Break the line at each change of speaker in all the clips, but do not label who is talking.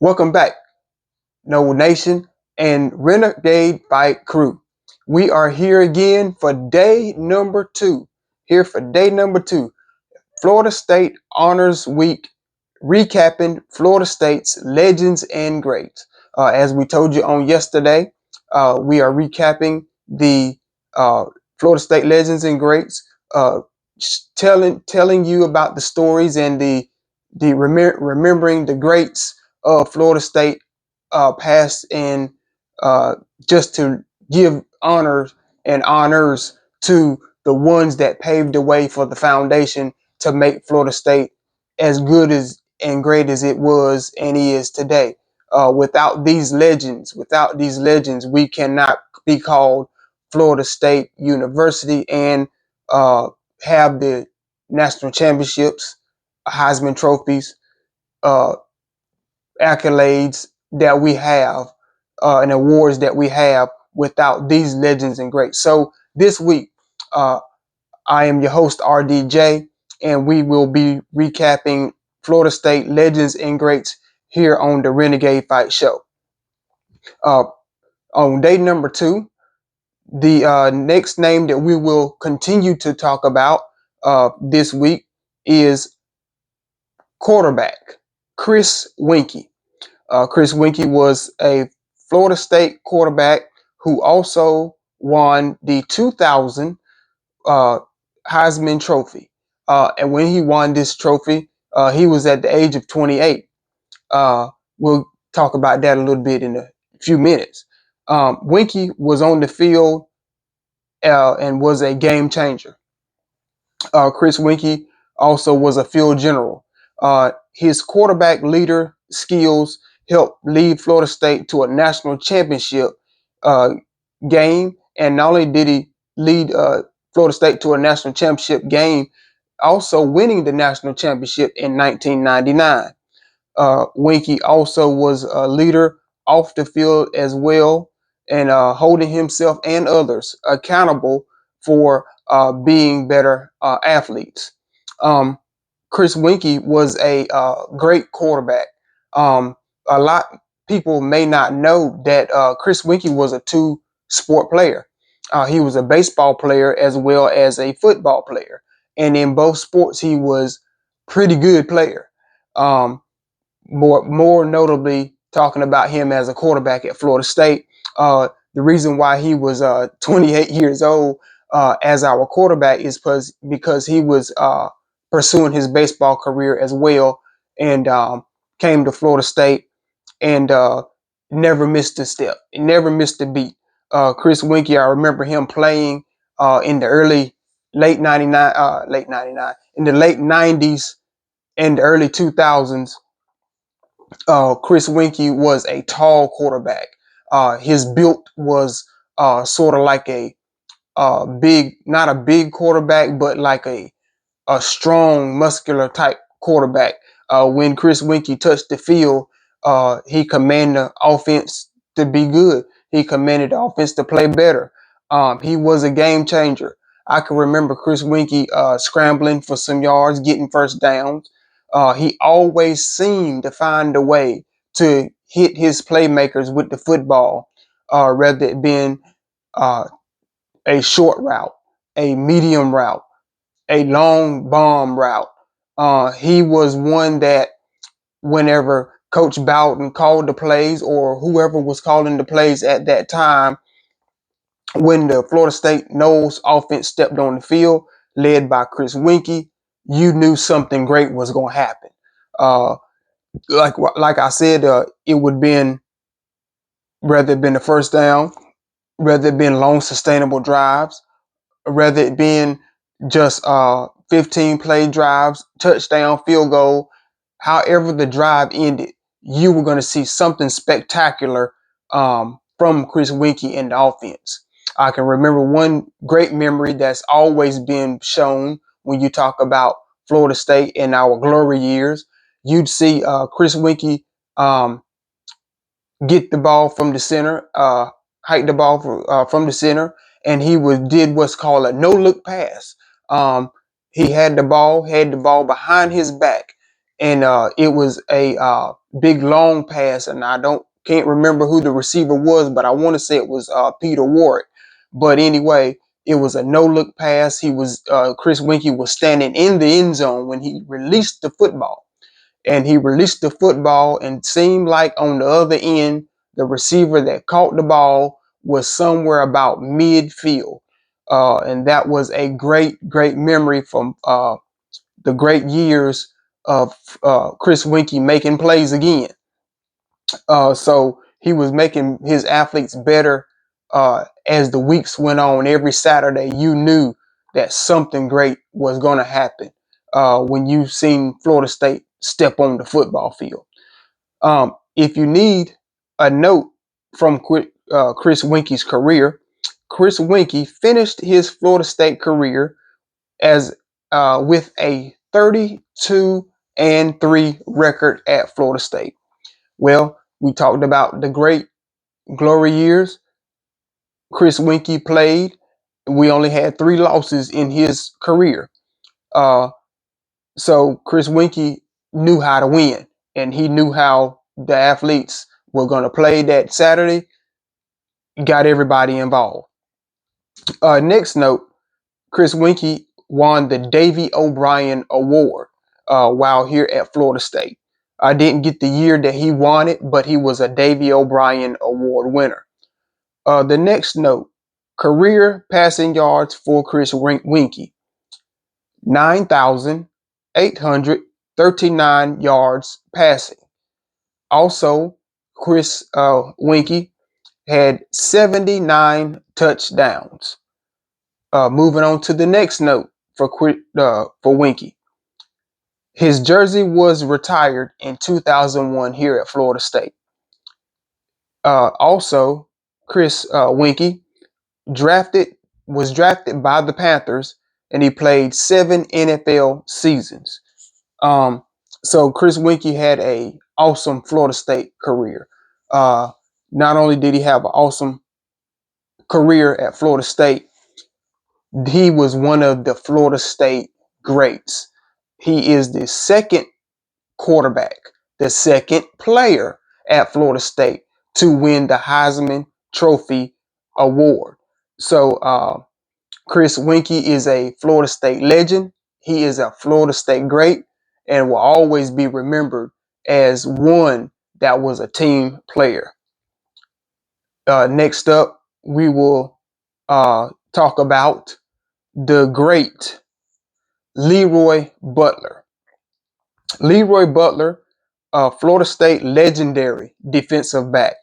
Welcome back, Noles Nation and Renegade Fight Crew. We are here again for day number 2. Here for day number 2, Florida State Honors Week, recapping Florida State's legends and greats. As we told you on yesterday, we are recapping the Florida State legends and greats, telling you about the stories and remembering the greats of Florida State past, and just to give honors to the ones that paved the way for the foundation to make Florida State as good as and great as it was and is today. Without these legends, we cannot be called Florida State University and have the national championships, Heisman trophies, uh, accolades that we have, and awards that we have without these legends and greats. So this week, I am your host, RDJ, and we will be recapping Florida State legends and greats here on the Renegade Fight Show. Uh, on day number 2, the next name that we will continue to talk about this week is quarterback Chris Weinke. Chris Weinke was a Florida State quarterback who also won the 2000 Heisman Trophy. And when he won this trophy, he was at the age of 28. We'll talk about that a little bit in a few minutes. Weinke was on the field and was a game changer. Chris Weinke also was a field general. His quarterback leader skills helped lead Florida State to a national championship uh, game. And not only did he lead Florida State to a national championship game, also winning the national championship in 1999. Weinke also was a leader off the field as well, and holding himself and others accountable for being better athletes. Um, Chris Weinke was a great quarterback. A lot people may not know that Chris Weinke was a two-sport player. He was a baseball player as well as a football player, and in both sports he was pretty good player. Um, more notably, talking about him as a quarterback at Florida State. The reason why he was 28 years old as our quarterback is because he was pursuing his baseball career as well, and came to Florida State and never missed a step, never missed a beat. Chris Weinke, I remember him playing in the in the late 90s and the early 2000s. Chris Weinke was a tall quarterback. His build was sort of like a big, not a big quarterback, but like a strong, muscular type quarterback. When Chris Weinke touched the field, he commanded the offense to be good. He commanded the offense to play better. He was a game changer. I can remember Chris Weinke scrambling for some yards, getting first downs. He always seemed to find a way to hit his playmakers with the football, rather it being uh, a short route, a medium route, a long bomb route. He was one that whenever Coach Bowden called the plays or whoever was calling the plays at that time, when the Florida State Noles offense stepped on the field, led by Chris Weinke, you knew something great was going to happen. Uh, like I said, it would have been, whether it been the first down, whether it been long sustainable drives, rather it being just 15 play drives, touchdown, field goal, however the drive ended, you were going to see something spectacular from Chris Weinke in the offense. I can remember one great memory that's always been shown when you talk about Florida State in our glory years. You'd see Chris Weinke um, get the ball from the center, hike the ball from the center, and he did what's called a no look pass. He had the ball behind his back, and it was a big long pass, and I can't remember who the receiver was, but I want to say it was Peter Ward. But anyway, it was a no look pass. Chris Weinke was standing in the end zone when he released the football, and he released the football, and seemed like on the other end, the receiver that caught the ball was somewhere about midfield. And that was a great memory from the great years of Chris Weinke making plays again. So he was making his athletes better as the weeks went on. Every Saturday, you knew that something great was going to happen when you seen Florida State step on the football field. If you need a note from Chris Weinke's career, Chris Weinke finished his Florida State career as with a 32-3 record at Florida State. Well, we talked about the great glory years Chris Weinke played. We only had 3 losses in his career. Uh, so Chris Weinke knew how to win, and he knew how the athletes were going to play that Saturday. Got everybody involved. Next note, Chris Weinke won the Davy O'Brien Award while here at Florida State. I didn't get the year that he won it, but he was a Davy O'Brien Award winner. The next note, career passing yards for Chris Weinke, 9,839 yards passing. Also, Chris Weinke had 79 touchdowns. Moving on to the next note for Weinke. His jersey was retired in 2001 here at Florida State. Also, Chris Weinke was drafted by the Panthers, and he played 7 NFL seasons. So Chris Weinke had a awesome Florida State career. Not only did he have an awesome career at Florida State, he was one of the Florida State greats. He is the second quarterback, the second player at Florida State to win the Heisman Trophy award. So Chris Weinke is a Florida State legend. He is a Florida State great and will always be remembered as one that was a team player. Next up, we will talk about the great LeRoy Butler. LeRoy Butler, Florida State legendary defensive back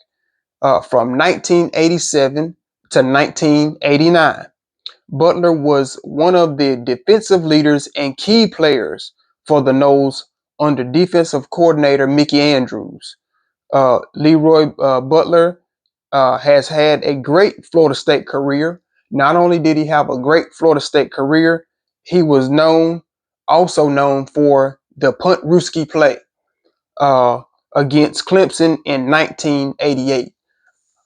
from 1987 to 1989. Butler was one of the defensive leaders and key players for the Noles under defensive coordinator Mickey Andrews. LeRoy Butler has had a great Florida State career. Not only did he have a great Florida State career, he was also known for the punt Ruski play against Clemson in 1988.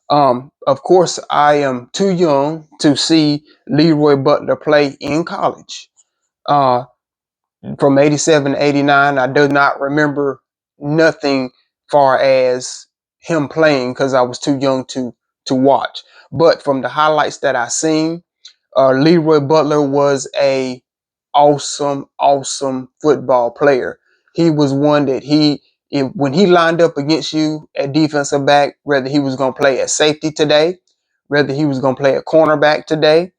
Of course, I am too young to see LeRoy Butler play in college. From 87 to 89, I do not remember nothing far as him playing because I was too young to watch. But from the highlights that I seen, LeRoy Butler was a awesome football player. He was one that when he lined up against you at defensive back, whether he was going to play at safety today, whether he was going to play at cornerback today,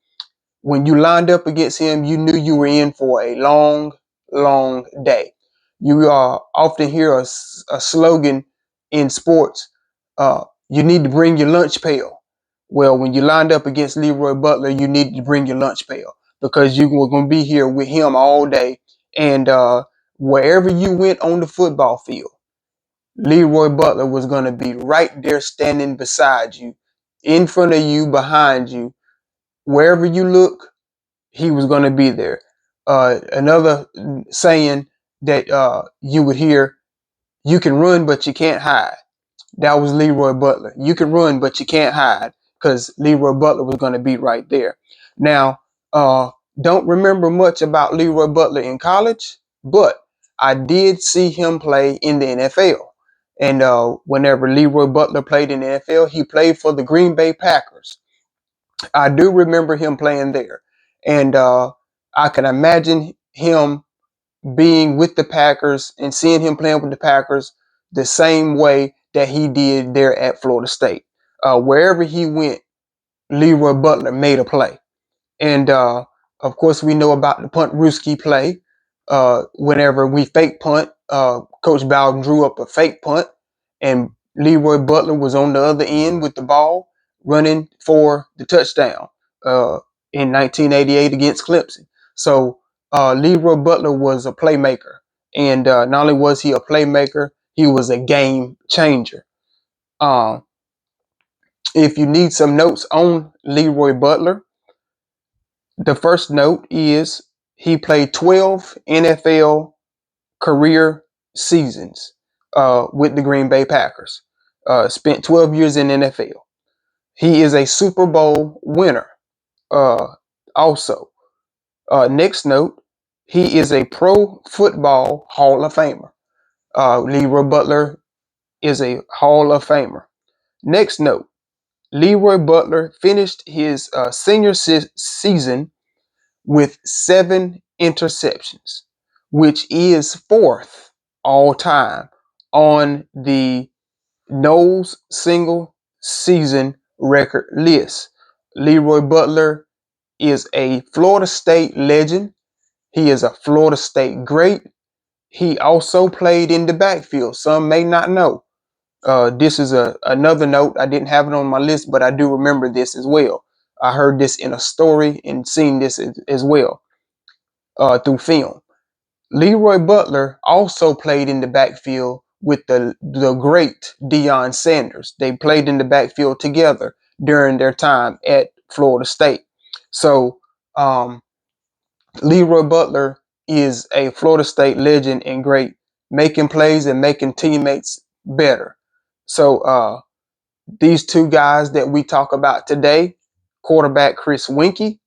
when you lined up against him, you knew you were in for a long day. You often hear a slogan in sports, you need to bring your lunch pail. Well, when you lined up against LeRoy Butler, you needed to bring your lunch pail because you were going to be here with him all day. And wherever you went on the football field, LeRoy Butler was going to be right there standing beside you, in front of you, behind you. Wherever you look, he was going to be there. Another saying that you would hear, you can run, but you can't hide. That was LeRoy Butler. You can run, but you can't hide because LeRoy Butler was going to be right there. Now, don't remember much about LeRoy Butler in college, but I did see him play in the NFL. And whenever LeRoy Butler played in the NFL, he played for the Green Bay Packers. I do remember him playing there. And I can imagine him being with the Packers and seeing him playing with the Packers the same way that he did there at Florida State. Wherever he went, LeRoy Butler made a play. And of course, we know about the punt Ruski play. Whenever we fake punt, Coach Bowden drew up a fake punt, and LeRoy Butler was on the other end with the ball running for the touchdown in 1988 against Clemson. So LeRoy Butler was a playmaker. And not only was he a playmaker, he was a game changer. Um, if you need some notes on LeRoy Butler, the first note is he played 12 NFL career seasons with the Green Bay Packers. Spent 12 years in NFL. He is a Super Bowl winner. Also, next note, he is a Pro Football Hall of Famer. LeRoy Butler is a Hall of Famer. Next note, LeRoy Butler finished his senior season with 7 interceptions, which is 4th all time on the Noles single season record list. LeRoy Butler is a Florida State legend. He is a Florida State great. He also played in the backfield. Some may not know. This is another note. I didn't have it on my list, but I do remember this as well. I heard this in a story and seen this as well through film. LeRoy Butler also played in the backfield with the great Deion Sanders. They played in the backfield together during their time at Florida State. So LeRoy Butler is a Florida State legend and great, making plays and making teammates better. So these two guys that we talk about today, quarterback Chris Weinke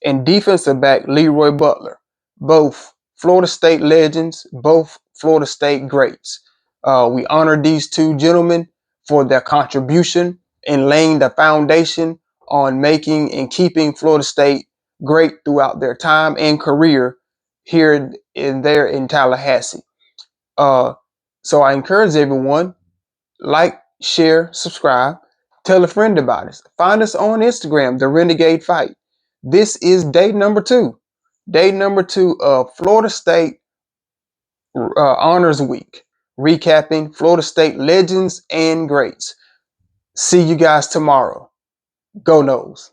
and defensive back LeRoy Butler, both Florida State legends, both Florida State greats. We honor these two gentlemen for their contribution in laying the foundation on making and keeping Florida State great throughout their time and career here in Tallahassee. So I encourage everyone, like, share, subscribe, tell a friend about us. Find us on Instagram, The Renegade Fight. This is day number 2. Day number 2 of Florida State Honors Week, recapping Florida State legends and greats. See you guys tomorrow. Go Noles.